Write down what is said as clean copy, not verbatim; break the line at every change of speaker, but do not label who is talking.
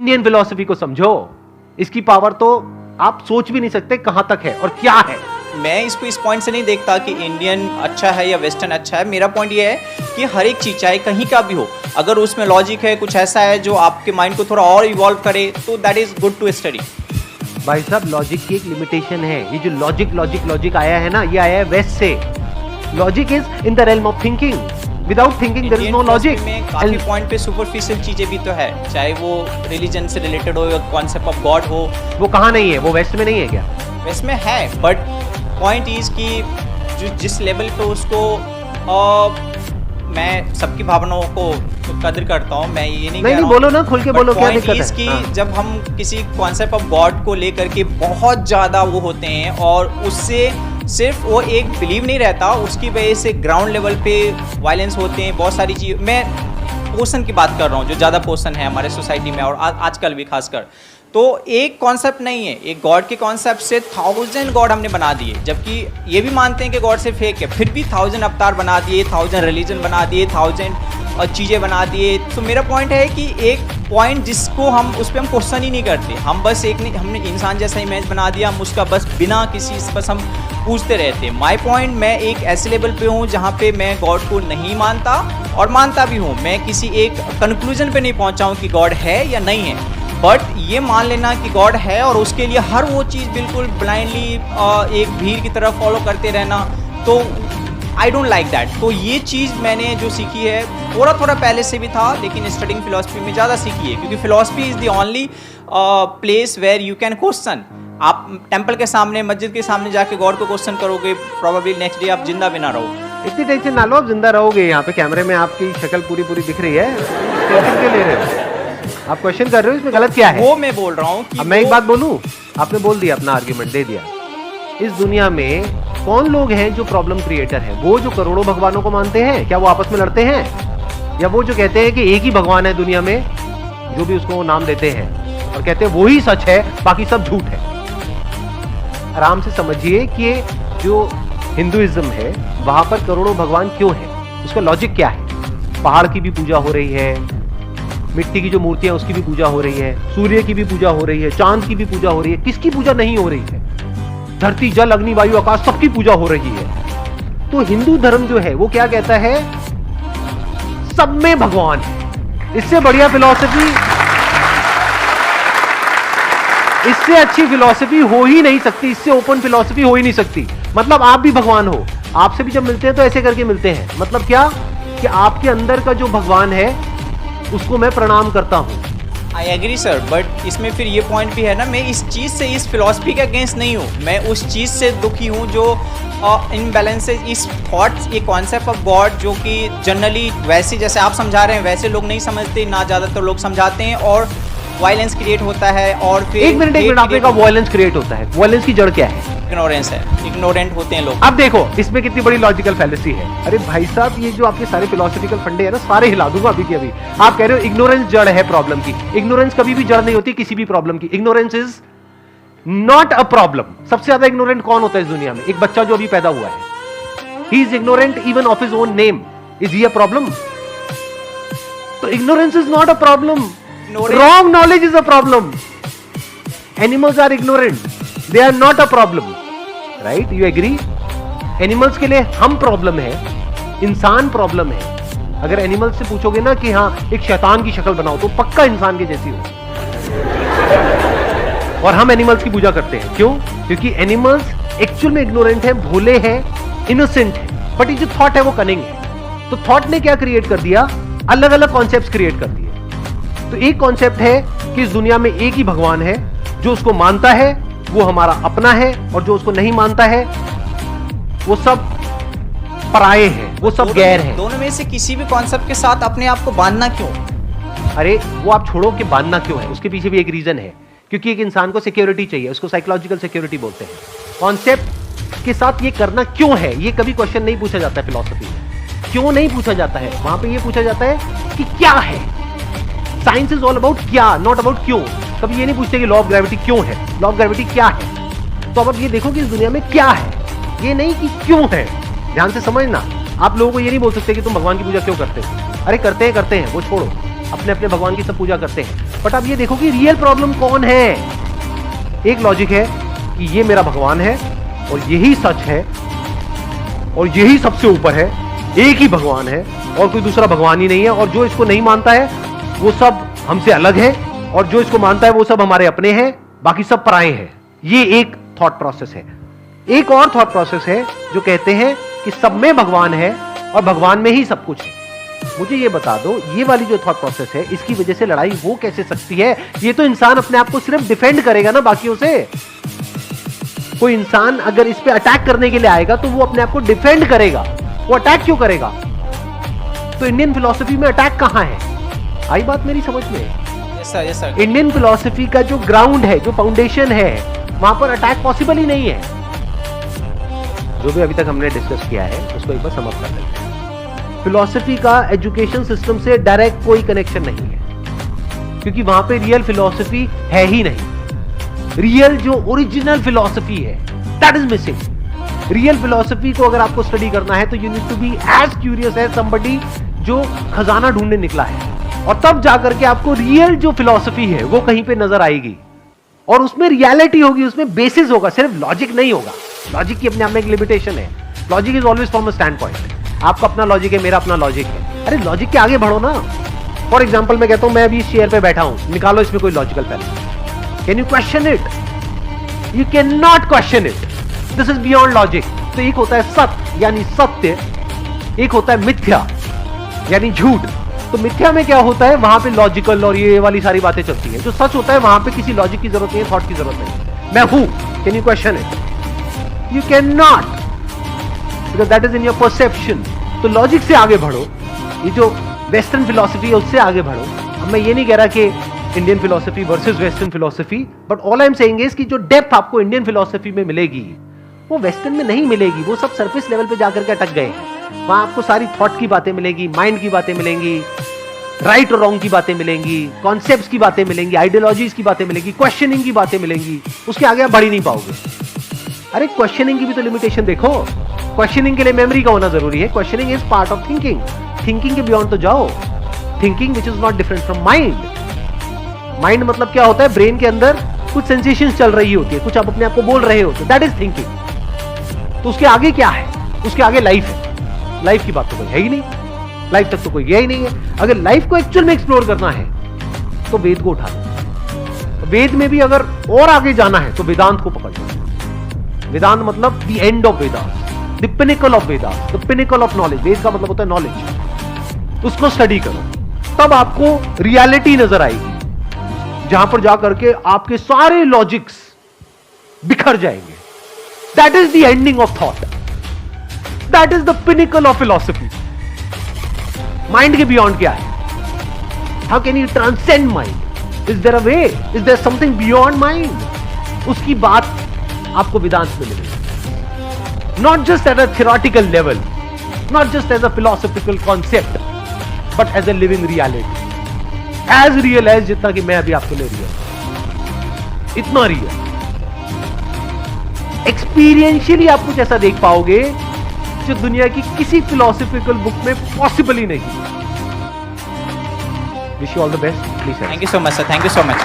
Indian philosophy को समझो, इसकी पावर तो आप सोच भी नहीं सकते कहां तक है और क्या है।
मैं इसको इस पॉइंट से नहीं देखता कि इंडियन अच्छा है या वेस्टर्न अच्छा है। मेरा पॉइंट ये है कि हर एक चीज़ चाहे कहीं का भी हो, अगर उसमें लॉजिक है, कुछ ऐसा है जो आपके माइंड को थोड़ा और इवॉल्व करे, तो that is good to study.
भाई साहब, लॉजिक की एक लिमिटेशन है। ये जो लॉजिक आया है ना, ये आया है वेस्ट से। Logic is in the realm of thinking. Without thinking there is no logic.
काफी पॉइंट पे सुपरफिशियल चीजें भी तो है, चाहे वो रिलीजन से रिलेटेड हो या कॉन्सेप्ट ऑफ गॉड हो।
वो कहाँ नहीं है? वो वेस्ट में नहीं है क्या?
वेस्ट में है, बट पॉइंट इज कि जो जिस लेवल पे उसको मैं सबकी भावनाओं को कदर करता हूँ। मैं ये नहीं
बोलो ना, खुल के बोलो, क्या दिक्कत है?
कि जब हम किसी कॉन्सेप्ट ऑफ गॉड को लेकर के बहुत ज़्यादा वो होते हैं और उससे सिर्फ वो एक बिलीव नहीं रहता, उसकी वजह से ग्राउंड लेवल पे वायलेंस होते हैं, बहुत सारी चीज़। मैं पोर्शन की बात कर रहा हूँ, जो ज़्यादा पोर्शन है हमारे सोसाइटी में और आजकल भी खासकर। तो एक कॉन्सेप्ट नहीं है, एक गॉड के कॉन्सेप्ट से 1000 गॉड हमने बना दिए, जबकि ये भी मानते हैं कि गॉड से फेक है, फिर भी 1000 अवतार बना दिए, 1000 रिलीजन बना दिए, 1000 चीज़ें बना दिए। तो मेरा पॉइंट है कि एक पॉइंट जिसको हम उस पर हम क्वेश्चन ही नहीं करते, हम बस एक नहीं, हमने इंसान जैसा इमेज बना दिया, हम उसका बस बिना किसी बस हम पूछते रहते हैं। माय पॉइंट, मैं एक ऐसे लेवल पे हूँ जहाँ पे मैं गॉड को नहीं मानता और मानता भी हूँ। मैं किसी एक कंक्लूजन पे नहीं पहुँचा हूँ कि गॉड है या नहीं है, बट ये मान लेना कि गॉड है और उसके लिए हर वो चीज़ बिल्कुल ब्लाइंडली एक भीड़ की तरफ फॉलो करते रहना, तो आई डोंट लाइक दैट। तो ये चीज़ मैंने जो सीखी है, थोड़ा पहले से भी था, लेकिन स्टडिंग फिलॉसफी में ज़्यादा सीखी है, क्योंकि philosophy is the only place where you can question. आप टेम्पल के सामने, मस्जिद के सामने जाके गॉड को क्वेश्चन करोगे, प्रोबेबली नेक्स्ट डे आप जिंदा भी ना रहो।
इतनी टेंशन ना लो, आप जिंदा रहोगे। यहाँ पे कैमरे में आपकी शक्ल पूरी दिख रही है, टेंशन क्यों ले रहे हो? आप क्वेश्चन कर रहे हो, इसमें गलत क्या है?
वो मैं बोल रहा हूँ कि
अब मैं एक बात बोलूं, आपने बोल दिया, अपना आर्ग्यूमेंट दे दिया। इस दुनिया में कौन लोग हैं जो प्रॉब्लम क्रिएटर हैं? वो जो करोड़ों भगवानों को मानते हैं, क्या वो आपस में लड़ते हैं? या वो जो कहते हैं कि एक ही भगवान है दुनिया में, जो भी उसको नाम देते हैं और कहते हैं वो ही सच है, बाकी सब झूठ है? आराम से समझिए कि जो हिंदुइज्म है वहां पर करोड़ों भगवान क्यों है, उसका लॉजिक क्या है? पहाड़ की भी पूजा हो रही है, मिट्टी की जो मूर्तियां उसकी भी पूजा हो रही है, सूर्य की भी पूजा हो रही है, चांद की भी पूजा हो रही है। किसकी पूजा नहीं हो रही है? धरती, जल, अग्नि, वायु, आकाश, सबकी पूजा हो रही है। तो हिंदू धर्म जो है वो क्या कहता है? सब में भगवान है। इससे बढ़िया फिलॉसफी, इससे अच्छी फिलॉसफी हो ही नहीं सकती, इससे ओपन फिलॉसफी हो ही नहीं सकती। मतलब आप भी भगवान हो, आपसे भी जब मिलते हैं तो ऐसे करके मिलते हैं। मतलब क्या कि आपके अंदर का जो भगवान है उसको मैं प्रणाम करता हूं।
आई एग्री सर, बट इसमें फिर ये पॉइंट भी है ना, मैं इस चीज़ से, इस फिलॉसफी के अगेंस्ट नहीं हूँ, मैं उस चीज़ से दुखी हूँ जो इनबैलेंसेज, इस थॉट्स, ये कॉन्सेप्ट ऑफ गॉड जो कि जनरली वैसे जैसे आप समझा रहे हैं वैसे लोग नहीं समझते ना, ज़्यादातर लोग समझाते हैं और वायलेंस क्रिएट होता है। और फिर
एक मिनट आपने कहा वायलेंस क्रिएट होता है, वायलेंस की जड़ क्या है?
इग्नोरेंस है, इग्नोरेंट होते हैं लोग।
अब देखो इसमें कितनी बड़ी लॉजिकल फैलेसी है। अरे भाई साहब, ये जो आपके सारे फिलोसॉफिकल फंडे है ना, सारे हिला दूंगा अभी के अभी। आप कह रहे हो इग्नोरेंस जड़ है प्रॉब्लम की। इग्नोरेंस कभी भी जड़ नहीं होती किसी भी प्रॉब्लम की। Ignorance is not a problem. सबसे ज्यादा इग्नोरेंट कौन होता है इस दुनिया में? एक बच्चा जो अभी पैदा हुआ है, he is ignorant even of his own name. Is he a problem? तो ignorance is not a problem, wrong knowledge is a problem. Animals are ignorant, they are not a problem, right? You agree? Animals के लिए हम problem है, इंसान problem है। अगर animals से पूछोगे ना कि हाँ एक शैतान की शक्ल बनाओ, तो पक्का इंसान के जैसी हो। और हम एनिमल्स की पूजा करते हैं, क्यों? क्योंकि एनिमल्स एक्चुअल में इग्नोरेंट है, भोले हैं, इनोसेंट है, बट ये जो थॉट है वो कनिंग है। तो थॉट ने क्या क्रिएट कर दिया? अलग अलग कॉन्सेप्ट्स क्रिएट कर दिए। तो एक कॉन्सेप्ट है कि इस दुनिया में एक ही भगवान है, जो उसको मानता है वो हमारा अपना है, और जो उसको नहीं मानता है वो सब पराये हैं, वो सब गैर हैं।
दोनों में से किसी भी कॉन्सेप्ट के साथ अपने आप को बांधना क्यों?
अरे वो आप छोड़ो कि बांधना क्यों है, उसके पीछे भी एक रीजन है। क्योंकि एक इंसान को सिक्योरिटी चाहिए, उसको साइकोलॉजिकल सिक्योरिटी बोलते हैं। कॉन्सेप्ट के साथ ये करना क्यों है, ये कभी क्वेश्चन नहीं पूछा जाता है फिलॉसफी में। क्यों नहीं पूछा जाता है? वहां पे ये पूछा जाता है कि क्या है। साइंस इज ऑल अबाउट क्या, नॉट अबाउट क्यों। कभी ये नहीं पूछते कि लॉ ऑफ ग्रेविटी क्यों है, लॉ ऑफ ग्रेविटी क्या है। तो अब ये देखो कि इस दुनिया में क्या है, ये नहीं कि क्यों है। ध्यान से समझना, आप लोगों को ये नहीं बोल सकते कि तुम भगवान की पूजा क्यों करते हो। अरे करते हैं, वो छोड़ो, अपने अपने भगवान की सब पूजा करते हैं। बट अब ये देखो कि रियल प्रॉब्लम कौन है। एक लॉजिक है कि ये मेरा भगवान है और यही सच है और यही सबसे ऊपर है, एक ही भगवान है और कोई दूसरा भगवान ही नहीं है, और जो इसको नहीं मानता है वो सब हमसे अलग है, और जो इसको मानता है वो सब हमारे अपने हैं, बाकी सब पराए हैं। ये एक थॉट प्रोसेस है। एक और थॉट प्रोसेस है जो कहते हैं कि सब में भगवान है और भगवान में ही सब कुछ है। मुझे ये बता दो, ये वाली जो थॉट प्रोसेस है, इसकी वजह से लड़ाई हो कैसे सकती है? ये तो इंसान अपने आप को सिर्फ डिफेंड करेगा ना बाकियों से। कोई इंसान अगर इस पे अटैक करने के लिए आएगा तो वो अपने आप को डिफेंड करेगा, वो अटैक क्यों करेगा? तो इंडियन फिलॉसफी में अटैक कहां है? आई बात मेरी समझ में?
Yes sir.
इंडियन फिलॉसफी का जो ग्राउंड है, जो फाउंडेशन है, वहां पर अटैक पॉसिबल ही नहीं है। जो भी अभी तक हमने डिस्कस किया है उसको एक बार समझ कर लेते हैं। फिलॉसफी का एजुकेशन सिस्टम से डायरेक्ट कोई कनेक्शन नहीं है, क्योंकि वहां पे रियल फिलॉसफी है ही नहीं। रियल जो ओरिजिनल फिलॉसफी है, that is missing. Real philosophy को अगर आपको स्टडी करना है तो you need to be as curious as somebody जो खजाना ढूंढने निकला है, और तब जाकर के आपको रियल जो फिलॉसफी है वो कहीं पे नजर आएगी, और उसमें रियलिटी होगी, उसमें बेसिस होगा, सिर्फ लॉजिक नहीं होगा। लॉजिक की अपने आप में एक लिमिटेशन है। Logic is always from a stand point. आपका अपना लॉजिक है, मेरा अपना लॉजिक है। अरे लॉजिक के आगे बढ़ो ना। फॉर एग्जाम्पल मैं कहता हूं मैं अभी इस चेयर पे बैठा हूं, निकालो इसमें कोई logical fact. Can you question it? You can not question it. This is beyond logic. तो एक होता है सत्य यानी सत्य, एक होता है मिथ्या यानी झूठ। तो मिथ्या में क्या होता है? वहां पे लॉजिकल और ये वाली सारी बातें चलती हैं। जो सच होता है वहां पे किसी लॉजिक की जरूरत नहीं है, थॉट की जरूरत नहीं। मैं हूं, can you question it? You can not, because that is in your perception. तो लॉजिक से आगे बढ़ो। ये जो वेस्टर्न फिलॉसफी है उससे आगे बढ़ो। अब मैं ये नहीं कह रहा कि Indian philosophy versus western philosophy, but all I am saying is कि जो डेप्थ आपको इंडियन फिलॉसफी में मिलेगी वो वेस्टर्न में नहीं मिलेगी। वो सब सरफेस लेवल पे जाकर के अटक गए हैं। वहां आपको सारी थॉट की बातें मिलेंगी, माइंड की बातें मिलेंगी, राइट और रॉन्ग की बातें मिलेंगी, कॉन्सेप्ट्स की बातें मिलेंगी, आइडियोलॉजीज की बातें मिलेंगी, क्वेश्चनिंग की बातें मिलेंगी। उसके आगे आप बढ़ ही नहीं पाओगे। अरे क्वेश्चनिंग की भी तो लिमिटेशन देखो। क्वेश्चनिंग के लिए मेमोरी का होना जरूरी है। Questioning is part of thinking. Thinking के बियॉन्ड तो जाओ। Thinking which is not different from mind. Mind मतलब क्या होता है? ब्रेन के अंदर कुछ सेंसेशंस चल रही होती है, कुछ आप अपने आप को बोल रहे होते, दैट इज थिंकिंग। तो उसके आगे क्या है? उसके आगे लाइफ है। लाइफ की बात तो कोई है ही नहीं, लाइफ तक तो कोई गया ही नहीं है। अगर लाइफ को एक्चुअल में एक्सप्लोर करना है तो वेद को उठा लो। वेद में भी अगर और आगे जाना है तो वेदांत को पकड़ लो। वेदांत मतलब the end of Vedanta, the pinnacle of Vedanta, the pinnacle of knowledge. Veda का मतलब होता है नॉलेज। उसको स्टडी करो, तब आपको रियलिटी नजर आएगी, जहां पर जाकर के आपके सारे लॉजिक्स बिखर जाएंगे। That is the ending of thought, that is the pinnacle of philosophy. Mind के बियॉन्ड क्या है? How can you transcend mind? Is there a way? Is there something beyond mind? उसकी बात आपको वेदांत में मिलेगी। Not just at a theoretical level, not just as a philosophical concept, but as a living reality. As real as जितना कि मैं अभी आपके लिए रियल, इतना रियल। एक्सपीरियंशियली आप कुछ ऐसा देख पाओगे जो दुनिया की किसी फिलोसॉफिकल बुक में पॉसिबल ही नहीं। Wish you all the best. Please
thank you so much sir, thank you so much.